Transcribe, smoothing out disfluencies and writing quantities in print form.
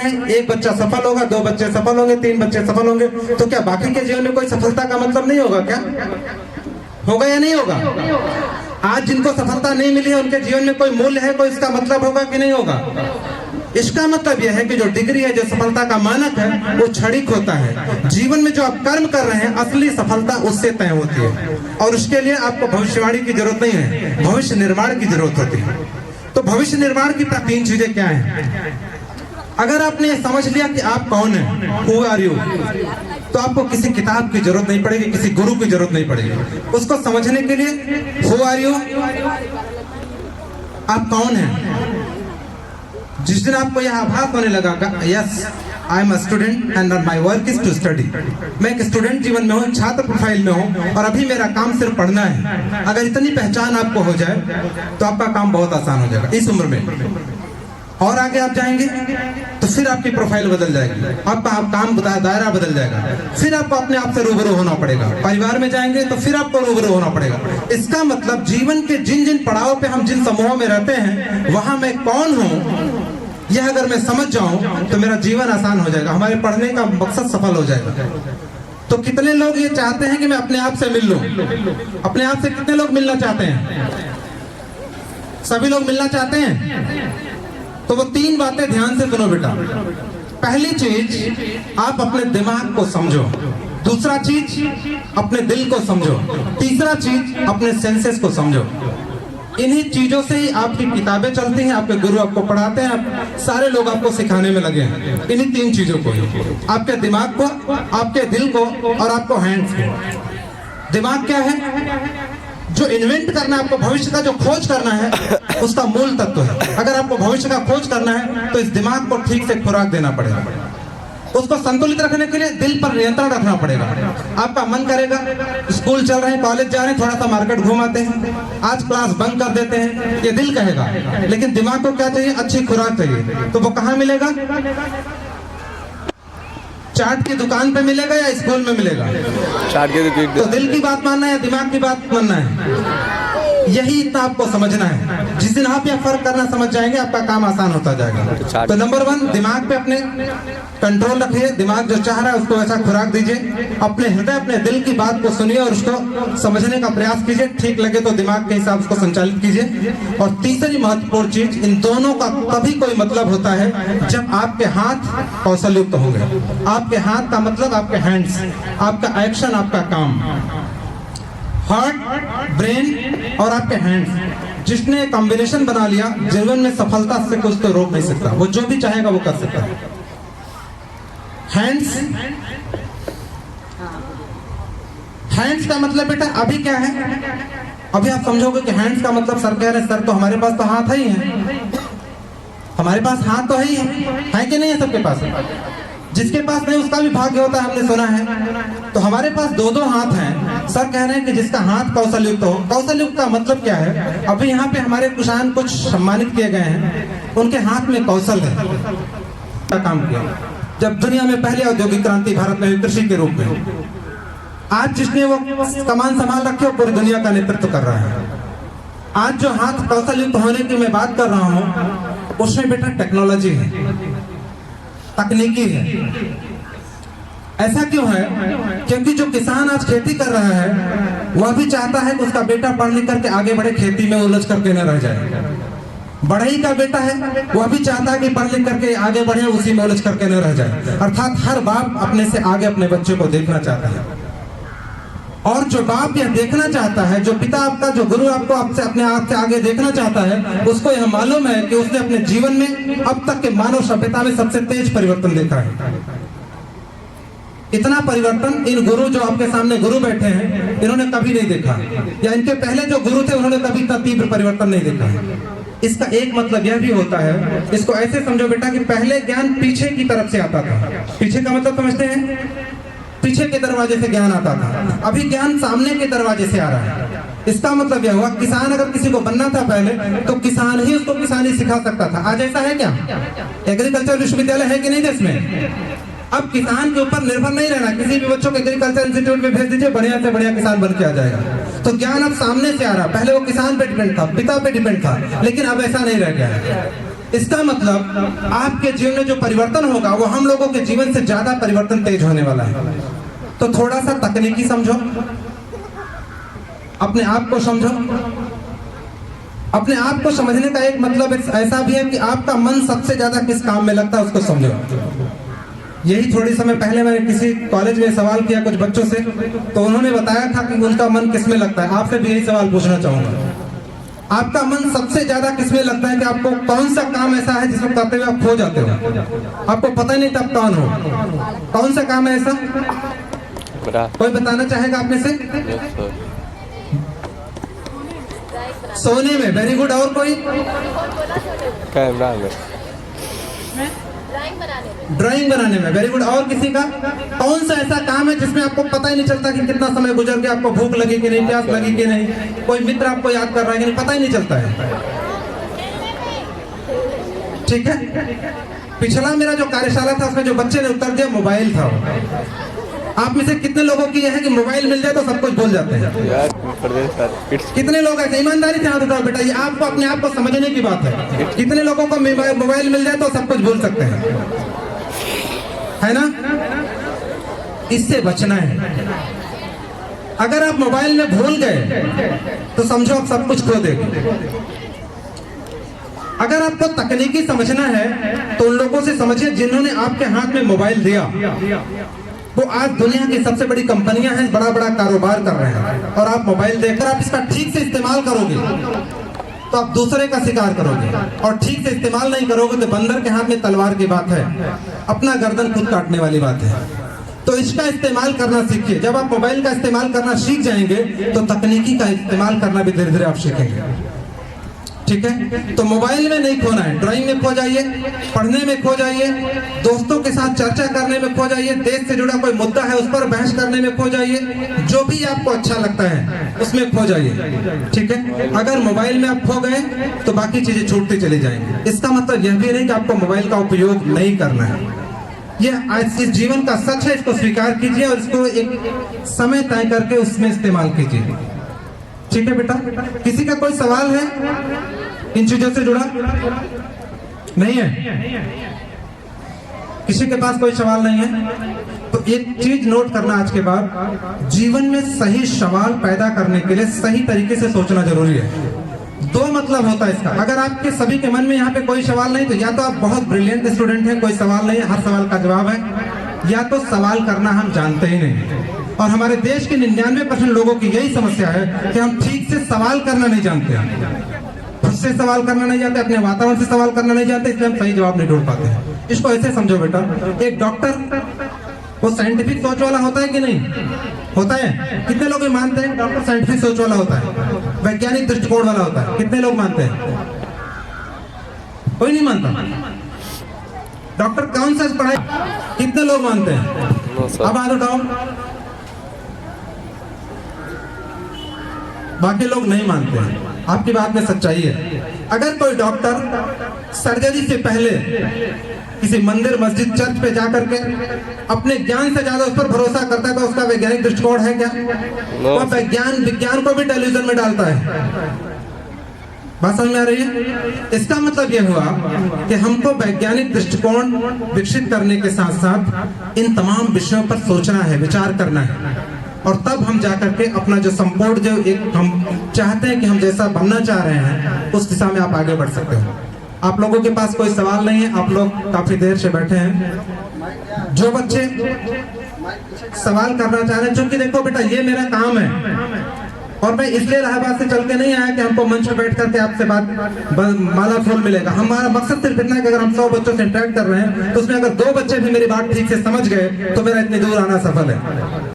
एक बच्चा सफल होगा, 2 बच्चे सफल होंगे, 3 बच्चे सफल होंगे, तो क्या बाकी के जीवन में कोई सफलता का मतलब नहीं होगा? क्या होगा या नहीं होगा? आज जिनको सफलता नहीं मिली है उनके जीवन में कोई मूल्य है, कोई इसका मतलब होगा कि नहीं होगा? इसका मतलब यह है कि जो डिग्री है, जो सफलता का मानक है, वो क्षणिक होता है। जीवन में जो आप कर्म कर रहे हैं, असली सफलता उससे तय होती है, और उसके लिए आपको भविष्यवाणी की जरूरत नहीं है, भविष्य निर्माण की जरूरत होती है। तो भविष्य निर्माण की 3 चीजें क्या हैं? अगर आपने समझ लिया कि आप कौन हैं, हु आर यू, तो आपको किसी किताब की जरूरत नहीं पड़ेगी, किसी गुरु की जरूरत नहीं पड़ेगी। उसको समझने के लिए हु आर यू, आप कौन हैं। जिस दिन आपको यह आभास होने लगा, yes I am a student and my work is to study, मैं एक स्टूडेंट जीवन में हूँ, छात्र प्रोफाइल में हूँ, और अभी मेरा काम सिर्फ पढ़ना है। अगर इतनी पहचान आपको हो जाए तो आपका काम बहुत आसान हो जाएगा इस उम्र में। और आगे आप जाएंगे तो फिर आपकी प्रोफाइल बदल जाएगी, आपका काम दायरा बदल जाएगा, फिर आपको अपने आप से रूबरू होना पड़ेगा। परिवार में जाएंगे तो फिर आपको रूबरू होना पड़ेगा। इसका मतलब जीवन के जिन जिन पड़ाव पे हम जिन समूहों में रहते हैं, वहां मैं कौन हूं, यह अगर मैं समझ जाऊं तो मेरा जीवन आसान हो जाएगा, हमारे पढ़ने का मकसद सफल हो जाएगा। तो कितने लोग ये चाहते हैं कि मैं अपने आप से मिल लूं? अपने आप से कितने लोग मिलना चाहते हैं? सभी लोग मिलना चाहते हैं। तो वो 3 बातें ध्यान से सुनो बेटा। पहली चीज, आप अपने दिमाग को समझो। दूसरा चीज, अपने दिल को समझो। तीसरा चीज, अपने सेंसेस को समझो। इन्हीं चीजों से ही आपकी किताबें चलती हैं, आपके गुरु आपको पढ़ाते हैं, सारे लोग आपको सिखाने में लगे हैं। इन्हीं 3 चीजों को ही, आपके दिमाग को, आपके दिल को, और आपको हैंड्स को। दिमाग क्या है? जो इन्वेंट करना है, आपको भविष्य का जो खोज करना है, उसका मूल तत्व है। अगर आपको भविष्य का खोज करना है तो इस दिमाग को ठीक से खुराक देना पड़ेगा। उसको संतुलित रखने के लिए दिल पर नियंत्रण रखना पड़ेगा। आपका मन करेगा, स्कूल चल रहे हैं, कॉलेज जा रहे हैं, थोड़ा सा मार्केट घुमाते हैं, आज क्लास बंक कर देते हैं, ये दिल कहेगा। लेकिन दिमाग को क्या चाहिए? अच्छी खुराक चाहिए। तो वो कहाँ मिलेगा? चाट की दुकान पे मिलेगा या स्कूल में मिलेगा? चाट की दुकान। तो दिल की बात मानना है या दिमाग की बात मानना है? यही इतना आपको समझना है। जिस दिन आप यह फर्क करना समझ जाएंगे, आपका काम आसान होता जाएगा। तो नंबर 1, दिमाग पे अपने कंट्रोल रखिए। दिमाग जो चाह रहा है उसको ऐसा खुराक दीजिए। अपने हृदय, अपने दिल की बात को सुनिए और उसको समझने का प्रयास कीजिए। ठीक लगे तो दिमाग के हिसाब से संचालित कीजिए। और तीसरी महत्वपूर्ण चीज, इन दोनों का तभी कोई मतलब होता है जब आपके हाथ कौशल युक्त होंगे। आपके हाथ का मतलब आपके हैंड्स, आपका एक्शन, आपका काम, हार्ट, ब्रेन और आपके हैंड्स। जिसने कॉम्बिनेशन बना लिया, जीवन में सफलता से कुछ तो रोक नहीं सकता। वो जो भी चाहेगा वो कर सकता है। हैंड्स, हैंड्स का मतलब बेटा अभी क्या है? अभी आप समझोगे कि हैंड्स का मतलब सर कह रहे, सर तो हमारे पास तो हाथ ही है, हमारे पास हाथ तो ही है कि नहीं है? सबके पास। जिसके पास नहीं उसका भी भाग्य होता है, हमने सुना है। तो हमारे पास 2-2 हाथ हैं। सर कह रहे हैं कि जिसका हाथ कौशल युक्त हो। कौशल युक्त का मतलब क्या है? अभी यहाँ पे हमारे किसान कुछ सम्मानित किए गए हैं, उनके हाथ में कौशल है, काम किया। जब दुनिया में पहले औद्योगिक क्रांति भारत में हुई कृषि के रूप में, आज जिसने वो कमान संभाल रखी हो, पूरी दुनिया का नेतृत्व कर रहा है। आज जो हाथ कौशल युक्त होने की मैं बात कर रहा हूँ, उसमें बेटा टेक्नोलॉजी है, तकनीकी है। ऐसा क्यों है? क्योंकि जो किसान आज खेती कर रहा है, वह भी चाहता है कि उसका बेटा पढ़ लिख करके आगे बढ़े, खेती में उलझ करके न रह जाए। बढ़ई का बेटा है, वह भी चाहता है कि पढ़ लिख करके आगे बढ़े, उसी में उलझ करके न रह जाए। अर्थात हर बाप अपने से आगे अपने बच्चे को देखना चाहता है। और जो बाप यह देखना चाहता है, जो पिता आपका, जो गुरु आपको आपसे अपने आप से आगे देखना चाहता है, उसको यह मालूम है कि उसने अपने जीवन में अब तक के मानव सभ्यता में सबसे तेज परिवर्तन देखा है। इतना परिवर्तन इन गुरु, जो आपके सामने गुरु बैठे हैं, इन्होंने कभी नहीं देखा, या इनके पहले जो गुरु थे उन्होंने कभी इतना तीव्र परिवर्तन नहीं देखा। इसका एक मतलब यह भी होता है, इसको ऐसे समझो बेटा कि पहले ज्ञान पीछे की तरफ से आता था। पीछे का मतलब समझते हैं? पीछे के दरवाजे से ज्ञान आता था, अभी ज्ञान सामने के दरवाजे से आ रहा है। इसका मतलब यह हुआ, किसान अगर किसी को बनना था पहले, तो किसान ही उसको किसानी सिखा सकता था। आज ऐसा है क्या? एग्रीकल्चर विश्वविद्यालय है कि नहीं देश में? अब किसान के ऊपर निर्भर नहीं रहना, किसी भी बच्चों को एग्रीकल्चर इंस्टीट्यूट में भेज दीजिए, बढ़िया से बढ़िया किसान बन के आ जाएगा। तो ज्ञान अब सामने से आ रहा। पहले वो किसान पे डिपेंड था, पिता पे डिपेंड था, लेकिन अब ऐसा नहीं रह गया है। इसका मतलब आपके जीवन में जो परिवर्तन होगा वो हम लोगों के जीवन से ज्यादा परिवर्तन तेज होने वाला है। तो थोड़ा सा तकनीकी समझो, अपने आप को समझो। अपने आप को समझने का एक मतलब ऐसा भी है कि आपका मन सबसे ज्यादा किस काम में लगता है उसको समझो। यही थोड़ी समय पहले मैंने किसी कॉलेज में सवाल किया कुछ बच्चों से, तो उन्होंने बताया था कि उनका मन किस में लगता है। आपसे भी यही सवाल पूछना चाहूंगा, आपका मन सबसे ज्यादा किस में लगता है कि आपको कौन सा काम ऐसा है जिसको करते हुए आप खो जाते हो, आपको पता ही नहीं तब कौन हो, कौन सा काम है ऐसा? कोई बताना चाहेगा आप में से? सोने में, वेरी गुड। और कोई? कैमरा में, ड्राइंग बनाने में, वेरी गुड। और किसी का? कौन सा ऐसा काम है जिसमें आपको पता ही नहीं चलता कि कितना समय गुजर गया, आपको भूख लगी कि नहीं, प्यास लगी कि नहीं, कोई मित्र आपको याद कर रहा है कि नहीं, पता ही नहीं चलता है। ठीक है, पिछला मेरा जो कार्यशाला था उसमें जो बच्चे ने उत्तर दिया मोबाइल था। आप में से कितने लोगों की यह है कि मोबाइल मिल जाए तो सब कुछ बोल जाते हैं? कितने लोग ऐसे? ईमानदारी से हाथ उठाओ बेटा, ये आपको अपने आप को समझने की बात है। कितने लोगों को मोबाइल मिल जाए तो सब कुछ बोल सकते हैं, है ना? इससे बचना है। अगर आप मोबाइल में भूल गए तो समझो आप सब कुछ खो देंगे। अगर आपको तकनीकी समझना है तो उन लोगों से समझिए जिन्होंने आपके हाथ में मोबाइल दिया। वो आज दुनिया की सबसे बड़ी कंपनियां हैं, बड़ा बड़ा कारोबार कर रहे हैं, और आप मोबाइल देकर आप इसका ठीक से इस्तेमाल करोगे तो आप दूसरे का शिकार करोगे, और ठीक से इस्तेमाल नहीं करोगे तो बंदर के हाथ में तलवार की बात है, अपना गर्दन खुद काटने वाली बात है। तो इसका इस्तेमाल करना सीखिए। जब आप मोबाइल का इस्तेमाल करना सीख जाएंगे तो तकनीकी का इस्तेमाल करना भी धीरे धीरे आप सीखेंगे। ठीक है, तो मोबाइल में नहीं खोना है, ड्राइंग में खो जाइए, पढ़ने में खो जाइए, दोस्तों के साथ चर्चा करने में खो जाइए, देश से जुड़ा कोई मुद्दा है उस पर बहस करने में खो जाइए, जो भी आपको अच्छा लगता है उसमें खो जाइए। ठीक है, अगर मोबाइल में आप खो गए तो बाकी चीजें छूटती चली जाएंगी। इसका मतलब यह भी नहीं कि आपको मोबाइल का उपयोग नहीं करना है। यह आज इस जीवन का सच है, इसको स्वीकार कीजिए और इसको एक समय तय करके उसमें इस्तेमाल कीजिए। ठीक है बेटा, किसी का कोई सवाल है इन चीजों से जुड़ा? नहीं है? किसी के पास कोई सवाल नहीं है? तो एक चीज नोट करना आज के बाद, जीवन में सही सवाल पैदा करने के लिए सही तरीके से सोचना जरूरी है। दो मतलब होता है इसका। अगर आपके सभी के मन में यहाँ पे कोई सवाल नहीं तो या तो आप बहुत ब्रिलियंट स्टूडेंट हैं, कोई सवाल नहीं है, हर सवाल का जवाब है, या तो सवाल करना हम जानते ही नहीं। और हमारे देश के 99% लोगों की यही समस्या है कि हम ठीक से सवाल करना नहीं जानते, खुद से सवाल करना नहीं जानते, अपने वातावरण से सवाल करना नहीं जानते, इसलिए हम सही जवाब नहीं ढूंढ पाते हैं। इसको ऐसे समझो बेटा, एक डॉक्टर वो साइंटिफिक सोच वाला होता है कि नहीं होता है? कितने लोग ये मानते हैं डॉक्टर साइंटिफिक सोच वाला होता है, वैज्ञानिक दृष्टिकोण वाला होता है? कितने लोग मानते हैं? कोई नहीं मानता। डॉक्टर कौन सा पढ़ाई, कितने लोग मानते हैं? अब हाथ उठाओ। बाकी लोग नहीं मानते हैं। आपकी बात में सच्चाई है। अगर कोई डॉक्टर सर्जरी से पहले किसी मंदिर, मस्जिद, चर्च पे जाकर के अपने ज्ञान से ज्यादा उस पर भरोसा करता है तो उसका वैज्ञानिक दृष्टिकोण है क्या? वह विज्ञान को भी टेलीविजन में डालता है। बात समझ में आ रही है? इसका मतलब यह हुआ कि हमको वैज्ञानिक दृष्टिकोण विकसित करने के साथ साथ इन तमाम विषयों पर सोचना है, विचार करना है, और तब हम जाकर के अपना जो संपूर्ण जो एक हम चाहते हैं कि हम जैसा बनना चाह रहे हैं उस दिशा में आप आगे बढ़ सकते हो। आप लोगों के पास कोई सवाल नहीं है? आप लोग काफी देर से बैठे हैं। जो बच्चे सवाल करना चाह रहे हैं, क्योंकि देखो बेटा ये मेरा काम है और मैं इसलिए इलाहाबाद से चल के नहीं आया कि हमको मंच पर बैठ करके आपसे बात माला फूल मिलेगा। हमारा मकसद सिर्फ इतना है कि अगर हम 100 बच्चों से इंटरेक्ट कर रहे हैं तो उसमें अगर 2 बच्चे भी मेरी बात ठीक से समझ गए तो मेरा इतनी दूर आना सफल है।